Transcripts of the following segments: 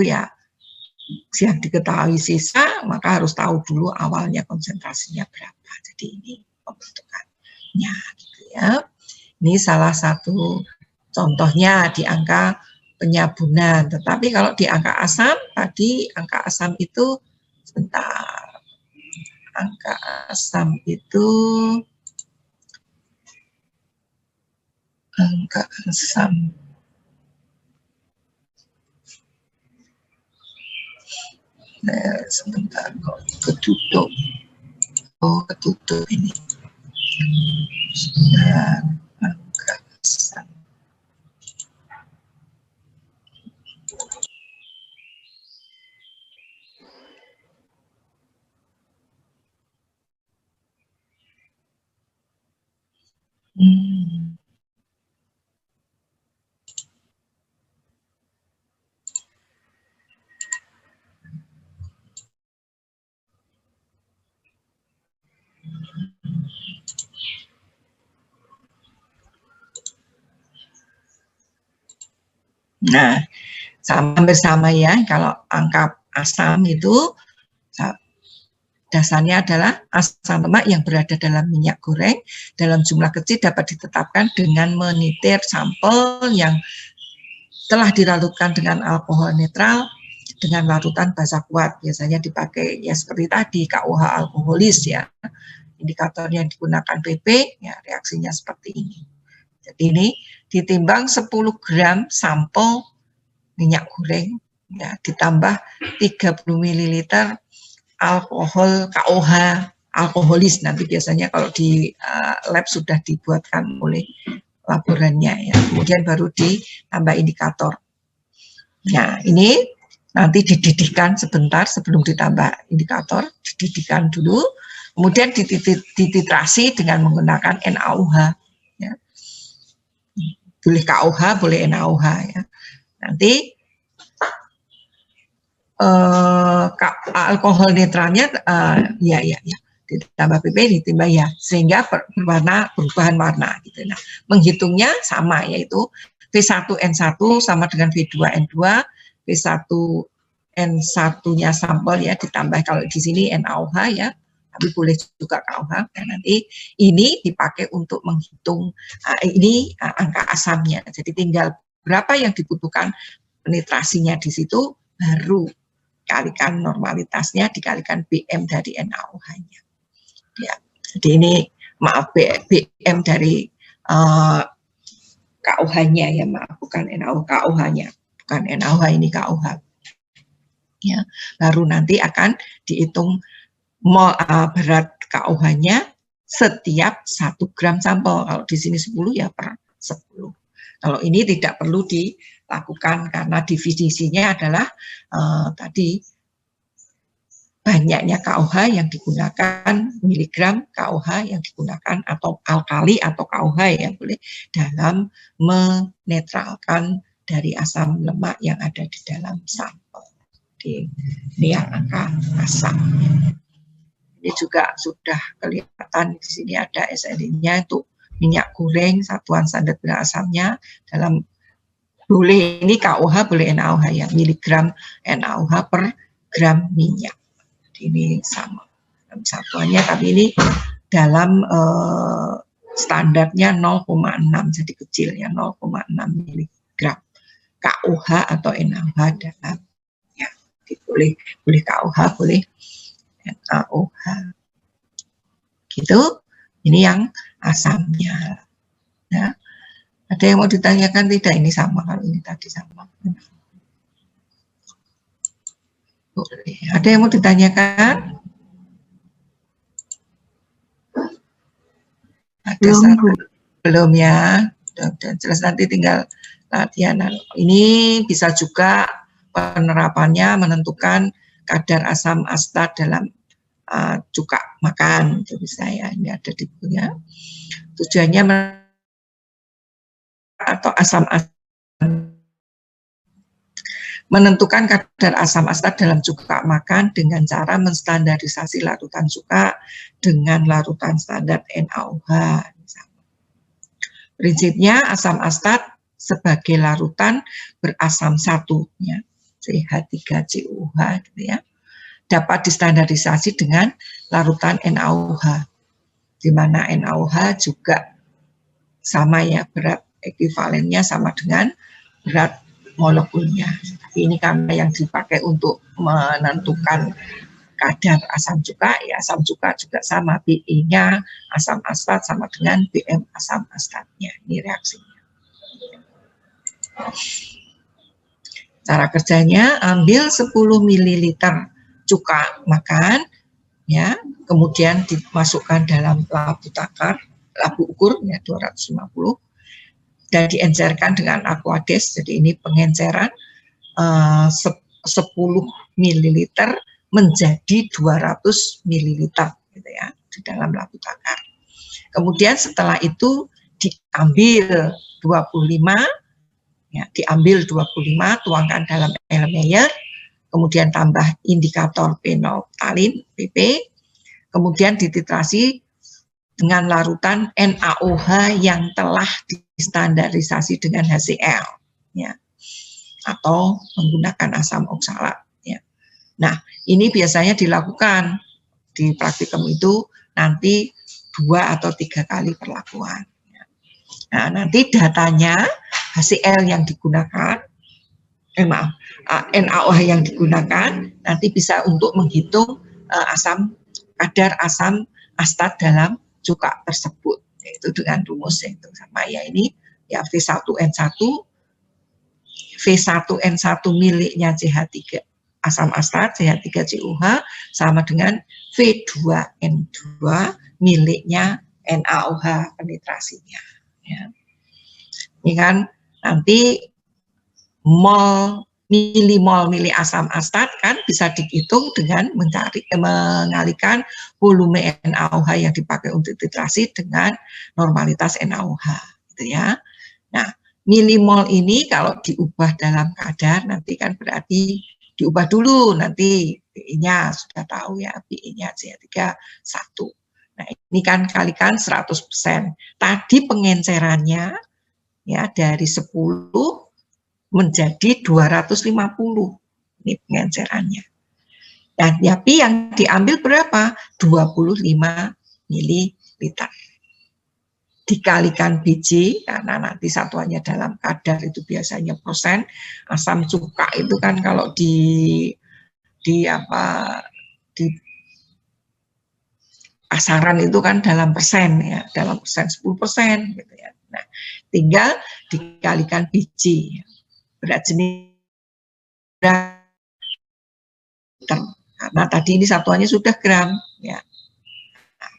ya yang diketahui sisa, maka harus tahu dulu awalnya konsentrasinya berapa. Jadi ini pembentukannya gitu ya. Ini salah satu contohnya di angka penyabunan. Tetapi kalau di angka asam, tadi angka asam itu, sebentar, angka asam itu, sebentar kok ketutup. Oh, ketutup ini. Sebentar, angka asam. Nah, hampir sama ya, kalau angka asam itu dasarnya adalah asam lemak yang berada dalam minyak goreng dalam jumlah kecil dapat ditetapkan dengan menitir sampel yang telah dilarutkan dengan alkohol netral dengan larutan basa kuat. Biasanya dipakai ya seperti tadi KUH alkoholis ya. Indikator yang digunakan PP ya reaksinya seperti ini. Jadi ini ditimbang 10 gram sampel minyak goreng ya ditambah 30 ml alkohol KOH alkoholis. Nanti biasanya kalau di lab sudah dibuatkan oleh laborannya ya. Kemudian baru ditambah indikator. Nah, ini nanti dididihkan sebentar sebelum ditambah indikator, dididihkan dulu. Kemudian dititrasi dengan menggunakan NaOH ya. Boleh KOH, boleh NaOH ya. Nanti alkohol netralnya ya ditambah PP ditambah ya sehingga perubahan warna gitu. Nah, menghitungnya sama yaitu V1N1 sama dengan V2N2, V1N1-nya sampel ya ditambah kalau di sini NaOH ya, tapi boleh juga KOH. Nah, nanti ini dipakai untuk menghitung ini angka asamnya. Jadi tinggal berapa yang dibutuhkan penetrasinya di situ baru kalikan normalitasnya dikalikan BM dari NaOH-nya. Ya, jadi ini maaf BM dari KOH-nya ya, maaf bukan NaOH, KOH-nya bukan NaOH, ini KOH. Ya, baru nanti akan dihitung berat KOH-nya setiap 1 gram sampel. Kalau di sini 10 ya per 10. Kalau ini tidak perlu dilakukan karena definisinya adalah tadi banyaknya KOH yang digunakan, miligram KOH yang digunakan atau alkali atau KOH yang boleh dalam menetralkan dari asam lemak yang ada di dalam sampel. Ini yang angka asam. Ini juga sudah kelihatan di sini ada SLI-nya untuk minyak goreng, satuan standar berat asamnya dalam boleh ini KOH, boleh NaOH ya, miligram NaOH per gram minyak. Jadi ini sama satuannya, tapi ini dalam standarnya 0,6, jadi kecil ya, 0,6 miligram KOH atau NaOH dalam ya, boleh KOH, boleh NaOH. Gitu. Ini yang asamnya. Ya. Ada yang mau ditanyakan tidak? Ini sama, kalau ini tadi sama. Boleh. Ada yang mau ditanyakan? Ada belum ya? Dan jelas nanti tinggal latihan. Ini bisa juga penerapannya menentukan kadar asam astat dalam cuka makan. Itu bisa ya. Ini ada di bukunya. Tujuannya atau asam menentukan kadar asam astat dalam cuka makan dengan cara menstandarisasi larutan cuka dengan larutan standar NaOH. Prinsipnya asam astat sebagai larutan berasam satu. Ya. CH3COH gitu ya, dapat distandarisasi dengan larutan NaOH, di mana NaOH juga sama ya, berat ekuivalennya sama dengan berat molekulnya. Ini karena yang dipakai untuk menentukan kadar asam cuka, ya asam cuka juga sama, BE-nya asam astat sama dengan BM asam astatnya. Ini reaksinya. Cara kerjanya, ambil 10 ml cuka makan, ya, kemudian dimasukkan dalam labu takar, labu ukur ya 250, dan diencerkan dengan aquades. Jadi ini pengenceran 10 ml menjadi 200 ml gitu ya, di dalam labu takar. Kemudian setelah itu diambil 25, ya, diambil 25, tuangkan dalam Erlenmeyer, kemudian tambah indikator phenolphthalein PP, kemudian dititrasi dengan larutan NaOH yang telah distandarisasi dengan HCl, ya, atau menggunakan asam oksalat. Ya. Nah, ini biasanya dilakukan di praktikum itu nanti 2 atau 3 kali perlakuan. Ya. Nah, nanti datanya HCl yang digunakan, NaOH yang digunakan nanti bisa untuk menghitung kadar asam astat dalam cuka tersebut, yaitu dengan rumus itu sama ya, ini ya V1N1 miliknya CH3 asam astat, CH3COH sama dengan V2N2 miliknya NaOH penetrasinya. Ya. Ini kan nanti milimol asam astat kan bisa dihitung dengan mengalihkan volume NaOH yang dipakai untuk titrasi dengan normalitas NaOH, gitu ya. Nah, milimol ini kalau diubah dalam kadar nanti kan berarti diubah dulu, nanti BE-nya sudah tahu ya, BE-nya CH3 1. Nah, ini kan kalikan 100%. Tadi pengencerannya ya dari 10 menjadi 250. Ini pengencerannya. Dan tapi yang diambil berapa? 25 ml. Dikalikan Bj, karena nanti satuannya dalam kadar itu biasanya persen. Asam cuka itu kan kalau di pasaran itu kan dalam persen ya, dalam persen 10% gitu ya. Nah, tinggal dikalikan Bj. Berat jenis karena tadi ini satuannya sudah gram ya. Nah,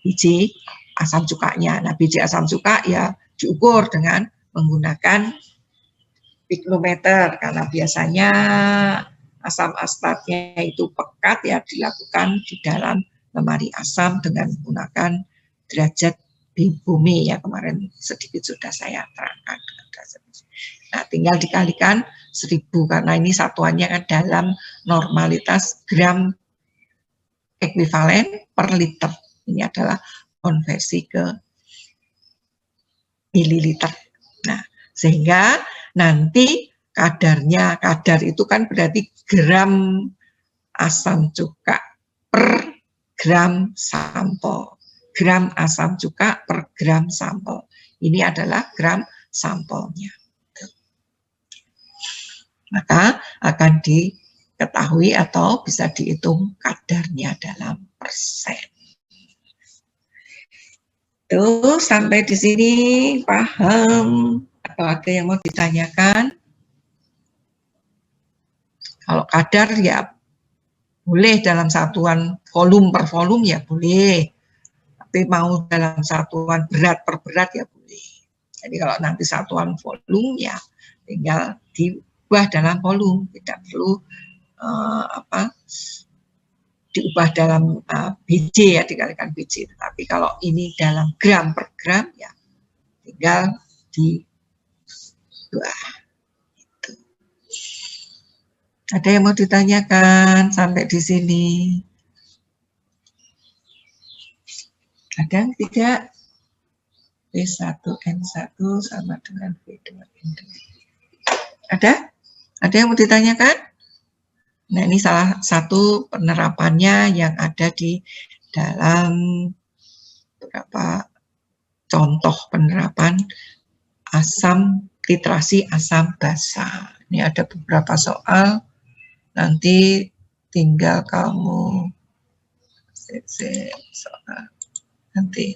biji asam cukanya. Nah, biji asam cuka ya diukur dengan menggunakan piknometer karena biasanya asam astatnya itu pekat ya, dilakukan di dalam lemari asam dengan menggunakan derajat bumi ya, kemarin sedikit sudah saya terangkan. Nah, tinggal dikalikan 1000 karena ini satuannya kan dalam normalitas gram ekuivalen per liter. Ini adalah konversi ke mililiter. Nah, sehingga nanti kadar itu kan berarti gram asam cuka per gram sampel. Gram asam cuka per gram sampel. Ini adalah gram sampelnya. Maka akan diketahui atau bisa dihitung kadarnya dalam persen. Tuh, sampai di sini paham? Atau ada yang mau ditanyakan? Kalau kadar ya boleh dalam satuan volume per volume ya boleh. Tapi mau dalam satuan berat per berat ya boleh. Jadi kalau nanti satuan volume ya tinggal diubah dalam volume, tidak perlu diubah dalam biji ya, dikalikan biji. Tapi kalau ini dalam gram per gram ya tinggal diubah. Gitu. Ada yang mau ditanyakan sampai di sini? Ada yang tidak? V1N1 sama dengan V2N2. Ada? Ada yang mau ditanyakan? Nah, ini salah satu penerapannya yang ada di dalam beberapa contoh penerapan asam titrasi asam basa. Ini ada beberapa soal, nanti tinggal kamu soal nanti.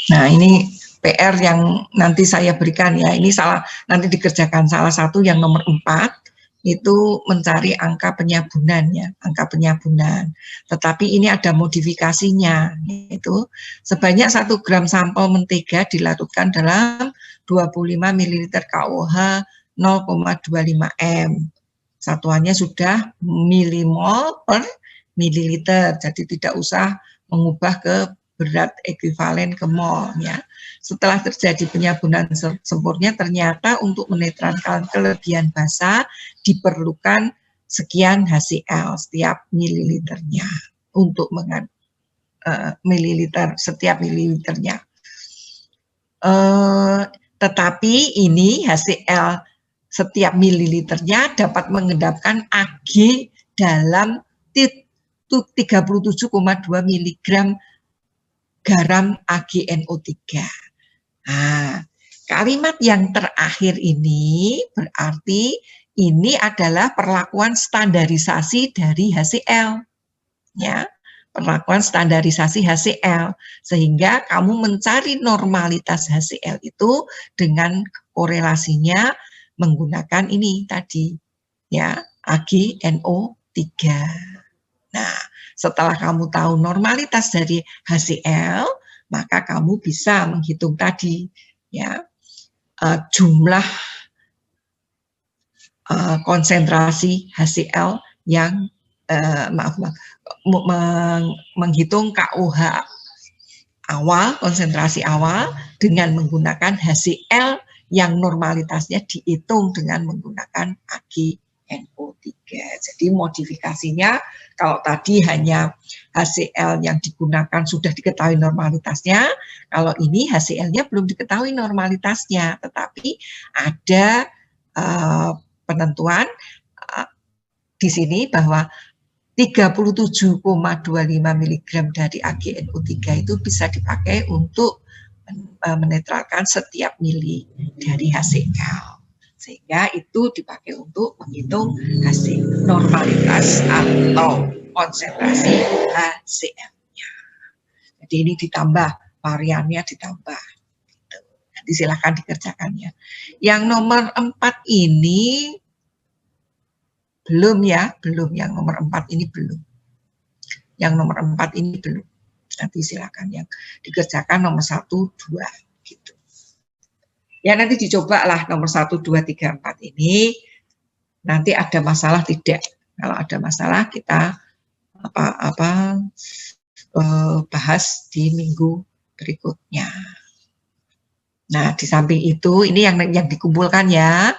Nah, ini PR yang nanti saya berikan ya. Ini nanti dikerjakan salah satu yang nomor 4 itu mencari angka penyabunan ya, angka penyabunan. Tetapi ini ada modifikasinya, yaitu sebanyak 1 gram sampel mentega dilarutkan dalam 25 ml KOH 0,25 m. Satuannya sudah milimol per mililiter, jadi tidak usah mengubah ke berat ekuivalen ke mol ya. Setelah terjadi penyabunan sempurna, ternyata untuk menetralkan kelebihan basa diperlukan sekian HCl setiap mililiternya untuk mililiter setiap mililiternya. Tetapi ini HCl setiap mililiternya dapat mengendapkan Ag dalam 37,2 mg garam AgNO3. Nah, kalimat yang terakhir ini berarti ini adalah perlakuan standarisasi dari HCl. Ya, perlakuan standarisasi HCl. Sehingga kamu mencari normalitas HCl itu dengan korelasinya menggunakan ini tadi, ya, AgNO3. Nah, setelah kamu tahu normalitas dari HCl, maka kamu bisa menghitung tadi ya jumlah konsentrasi HCl yang menghitung KOH awal, konsentrasi awal dengan menggunakan HCl yang normalitasnya dihitung dengan menggunakan AgNO3. Jadi modifikasinya kalau tadi hanya HCl yang digunakan sudah diketahui normalitasnya, kalau ini HCl-nya belum diketahui normalitasnya, tetapi ada penentuan di sini bahwa 37,25 mg dari AgNO3 itu bisa dipakai untuk menetralkan setiap mili dari HCl. Sehingga itu dipakai untuk menghitung hasil normalitas atau konsentrasi HCl-nya. Jadi ini ditambah, variannya ditambah. Nanti silahkan dikerjakannya. Yang nomor 4 ini belum ya, belum. Yang nomor 4 ini belum. Yang nomor 4 ini belum. Nanti silakan yang dikerjakan nomor 1, 2 gitu. Ya nanti dicoba lah nomor 1, 2, 3, 4 ini. Nanti ada masalah tidak. Kalau ada masalah kita bahas di minggu berikutnya. Nah, di samping itu ini yang dikumpulkan ya.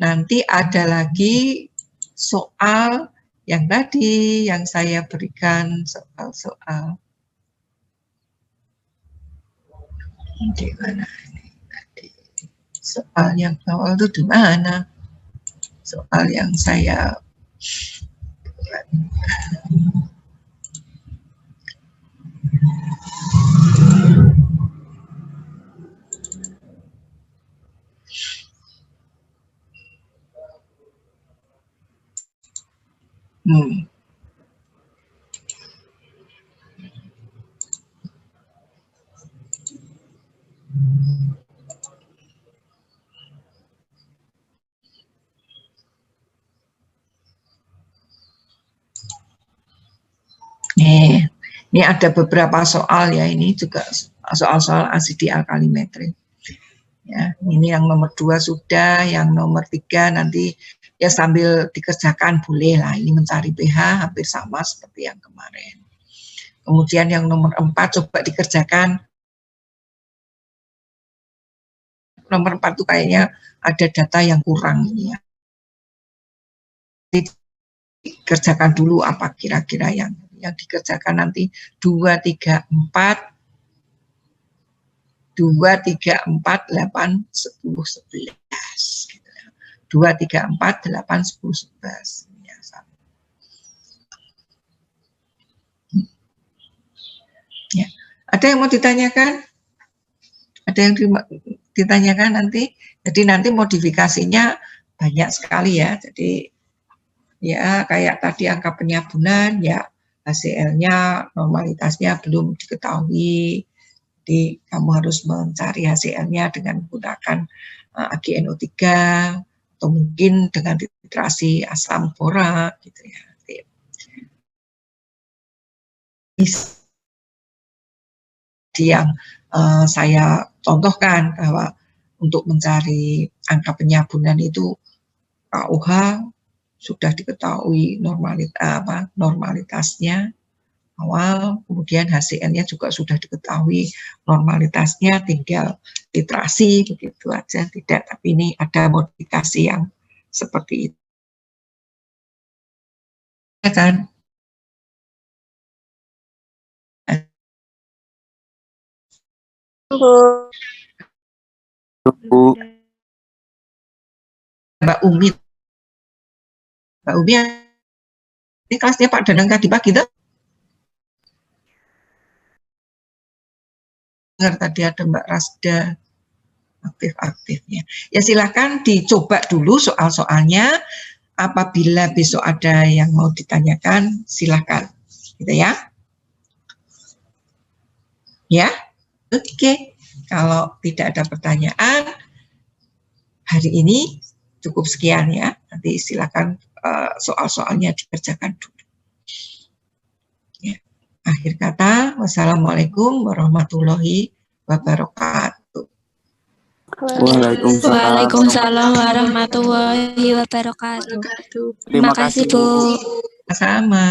Nanti ada lagi soal yang tadi yang saya berikan soal di mana ini tadi soal yang awal itu di mana soal yang saya buat. Nih, Ini ada beberapa soal ya, ini juga soal-soal asidi alkalimetri. Ya, ini yang nomor 2 sudah, yang nomor 3 nanti ya sambil dikerjakan boleh lah. Ini mencari pH hampir sama seperti yang kemarin. Kemudian yang nomor 4 coba dikerjakan. Nomor 4 itu kayaknya ada data yang kurang ini ya. Dikerjakan dulu apa kira-kira yang dikerjakan nanti 2, 3, 4 2, 3, 4, 8, 10, 11 gitu ya. 2, 3, 4, 8, 10, 11 ya, ya. Ada yang mau ditanyakan? Ada yang ditanyakan nanti? Jadi nanti modifikasinya banyak sekali ya. Jadi ya kayak tadi angka penyabunan ya, HCl-nya normalitasnya belum diketahui. Jadi kamu harus mencari HCl-nya dengan menggunakan AgNO3 atau mungkin dengan titrasi asam borak gitu ya. Yang saya contohkan bahwa untuk mencari angka penyabunan itu KUH sudah diketahui normalitasnya awal, kemudian HCl-nya juga sudah diketahui normalitasnya, tinggal titrasi begitu aja, tidak, tapi ini ada modifikasi yang seperti itu. Ya kan? Bu. Mbak Umi. Mbak Umi, ini kelasnya Pak Danang tadi pagi tuh? Tadi ada Mbak Rasda aktif-aktifnya. Ya silakan dicoba dulu soal-soalnya. Apabila besok ada yang mau ditanyakan, silakan, gitu ya. Ya, oke. Kalau tidak ada pertanyaan, hari ini cukup sekian ya. Nanti silakan soal-soalnya dikerjakan dulu. Ya. Akhir kata, wassalamualaikum warahmatullahi wabarakatuh. Waalaikumsalam warahmatullahi wabarakatuh. Terima kasih, Bu. Sama.